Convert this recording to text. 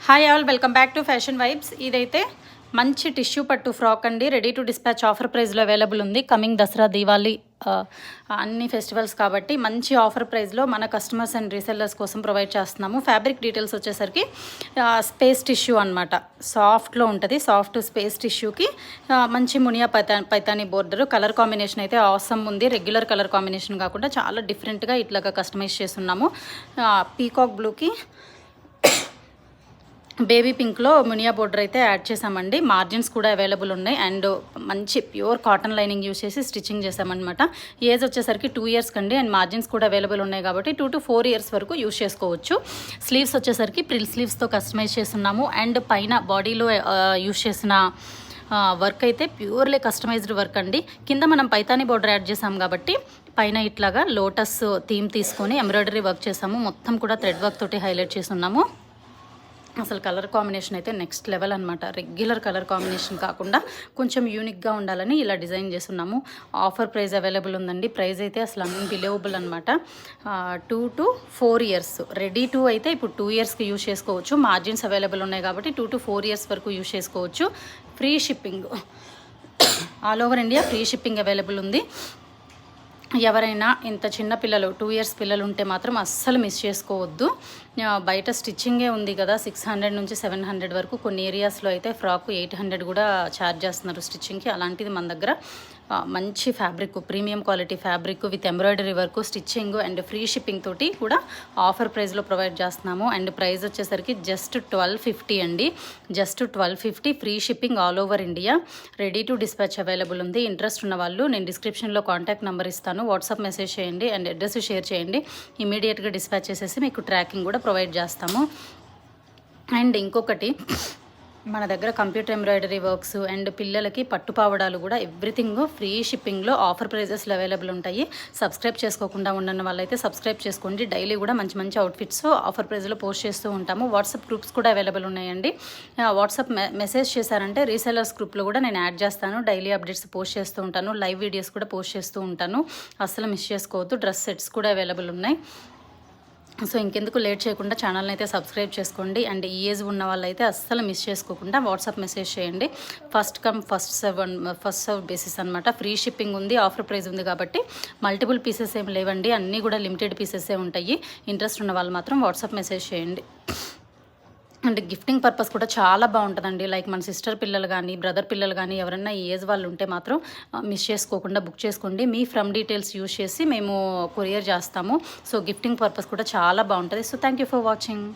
Hi all, welcome back to fashion vibes. ఇదైతే మంచి tissue పట్టు ఫ్రాక్ అండి. రెడీ టు డిస్పాచ్ ఆఫర్ ప్రైస్లో అవైలబుల్ ఉంది. కమింగ్ దసరా, దీవాలి అన్ని ఫెస్టివల్స్ కాబట్టి మంచి ఆఫర్ ప్రైస్లో మన కస్టమర్స్ అండ్ రీసెల్లర్స్ కోసం ప్రొవైడ్ చేస్తున్నాము. ఫ్యాబ్రిక్ డీటెయిల్స్ వచ్చేసరికి స్పేస్ టిష్యూ అనమాట. సాఫ్ట్లో ఉంటుంది. సాఫ్ట్ స్పేస్ టిష్యూకి మంచి Muniya Paithani border. Colour combination అయితే ఆసమ్ ఉంది. రెగ్యులర్ కలర్ కాంబినేషన్ కాకుండా చాలా డిఫరెంట్గా ఇట్లాగా కస్టమైజ్ చేస్తున్నాము. పీకాక్ బ్లూకి బేబీ పింక్లో మునియా బోర్డర్ అయితే యాడ్ చేసామండి. మార్జిన్స్ కూడా అవైలబుల్ ఉన్నాయి అండ్ మంచి ప్యూర్ కాటన్ లైనింగ్ యూస్ చేసి స్టిచ్చింగ్ చేసామన్నమాట. ఏజ్ వచ్చేసరికి 2 years కండి అండ్ మార్జిన్స్ కూడా అవైలబుల్ ఉన్నాయి కాబట్టి 2 to 4 years వరకు యూస్ చేసుకోవచ్చు. స్లీవ్స్ వచ్చేసరికి ప్రిల్ స్లీవ్స్తో కస్టమైజ్ చేస్తున్నాము అండ్ పైన బాడీలో యూస్ చేసిన వర్క్ అయితే ప్యూర్లీ కస్టమైజ్డ్ వర్క్ అండి. కింద మనం పైతానీ బోర్డర్ యాడ్ చేసాం కాబట్టి పైన ఇట్లాగా లోటస్ థీమ్ తీసుకొని ఎంబ్రాయిడరీ వర్క్ చేసాము. మొత్తం కూడా థ్రెడ్ వర్క్ తోటి హైలైట్ చేసి ఉన్నాము. అసలు కలర్ కాంబినేషన్ అయితే నెక్స్ట్ లెవెల్ అనమాట. రెగ్యులర్ కలర్ కాంబినేషన్ కాకుండా కొంచెం యూనిక్గా ఉండాలని ఇలా డిజైన్ చేస్తున్నాము. ఆఫర్ ప్రైస్ అవైలబుల్ ఉందండి. ప్రైస్ అయితే అసలు అన్బిలీవబుల్ అనమాట. 2 to 4 years రెడీ టు అయితే ఇప్పుడు 2 yearsకి యూజ్ చేసుకోవచ్చు. మార్జిన్స్ అవైలబుల్ ఉన్నాయి కాబట్టి 2 to 4 years వరకు యూజ్ చేసుకోవచ్చు. Free shipping all over India free shipping available ఉంది. ఎవరైనా ఇంత చిన్న పిల్లలు 2 years పిల్లలు ఉంటే మాత్రం అస్సలు మిస్ చేసుకోవద్దు. బయట స్టిచ్చింగే ఉంది కదా, 600 నుంచి 700 వరకు. కొన్ని ఏరియాస్లో అయితే ఫ్రాక్ 800 కూడా ఛార్జ్ చేస్తున్నారు స్టిచ్చింగ్కి. అలాంటిది మన దగ్గర మంచి fabric, premium quality fabric with embroidery work, stitching and free shipping తోటి కూడా ఆఫర్ ప్రైస్లో ప్రొవైడ్ చేస్తున్నాము. అండ్ ప్రైస్ వచ్చేసరికి జస్ట్ 1250 అండి. Just 1250 free shipping all over India. Ready to dispatch available ఉంది. ఇంట్రెస్ట్ ఉన్న వాళ్ళు నేను డిస్క్రిప్షన్లో కాంటాక్ట్ నెంబర్ ఇస్తాను. వాట్సాప్ మెసేజ్ చేయండి అండ్ అడ్రస్ షేర్ చేయండి. ఇమీడియట్గా డిస్పాచ్ చేసేసి మీకు ట్రాకింగ్ కూడా ప్రొవైడ్ చేస్తాము. అండ్ ఇంకొకటి, మన దగ్గర కంప్యూటర్ ఎంబ్రాయిడరీ వర్క్స్ అండ్ పిల్లలకి పట్టుపావడాలు కూడా ఎవ్రీథింగ్ ఫ్రీ షిప్పింగ్లో ఆఫర్ ప్రైజెస్లో అవైలబుల్ ఉంటాయి. సబ్స్క్రైబ్ చేసుకోకుండా ఉన్న వాళ్ళైతే సబ్స్క్రైబ్ చేసుకోండి. డైలీ కూడా మంచి మంచి అవుట్ఫిట్స్ ఆఫర్ ప్రైజ్లో పోస్ట్ చేస్తూ ఉంటాము. వాట్సాప్ గ్రూప్స్ కూడా అవైలబుల్ ఉన్నాయండి. వాట్సాప్ మెసేజ్ చేశారంటే రీసెలర్స్ గ్రూప్లో కూడా నేను యాడ్ చేస్తాను. డైలీ అప్డేట్స్ పోస్ట్ చేస్తూ ఉంటాను. లైవ్ వీడియోస్ కూడా పోస్ట్ చేస్తూ ఉంటాను. అస్సలు మిస్ చేసుకోవద్దు. డ్రెస్ సెట్స్ కూడా అవైలబుల్ ఉన్నాయి. సో ఇంకెందుకు లేట్ చేయకుండా ఛానల్ని అయితే సబ్స్క్రైబ్ చేసుకోండి. అండ్ ఈ ఏజ్ ఉన్న వాళ్ళైతే అస్సలు మిస్ చేసుకోకుండా వాట్సాప్ మెసేజ్ చేయండి. First come first serve basis అనమాట. ఫ్రీ షిప్పింగ్ ఉంది. ఆఫర్ ప్రైస్ ఉంది కాబట్టి మల్టిపుల్ పీసెస్ ఏమి లేవండి. అన్నీ కూడా లిమిటెడ్ పీసెసే ఉంటాయి. ఇంట్రెస్ట్ ఉన్న వాళ్ళు మాత్రం వాట్సాప్ మెసేజ్ చేయండి. అండ్ గిఫ్టింగ్ పర్పస్ కూడా చాలా బాగుంటుందండి. లైక్ మన సిస్టర్ పిల్లలు కానీ, బ్రదర్ పిల్లలు కానీ ఎవరైనా ఈ ఏజ్ వాళ్ళు ఉంటే మాత్రం మిస్ చేసుకోకుండా బుక్ చేసుకోండి. మీ ఫ్రమ్ డీటెయిల్స్ యూజ్ చేసి మేము కొరియర్ చేస్తాము. సో గిఫ్టింగ్ పర్పస్ కూడా చాలా బాగుంటుంది. So thank you for watching.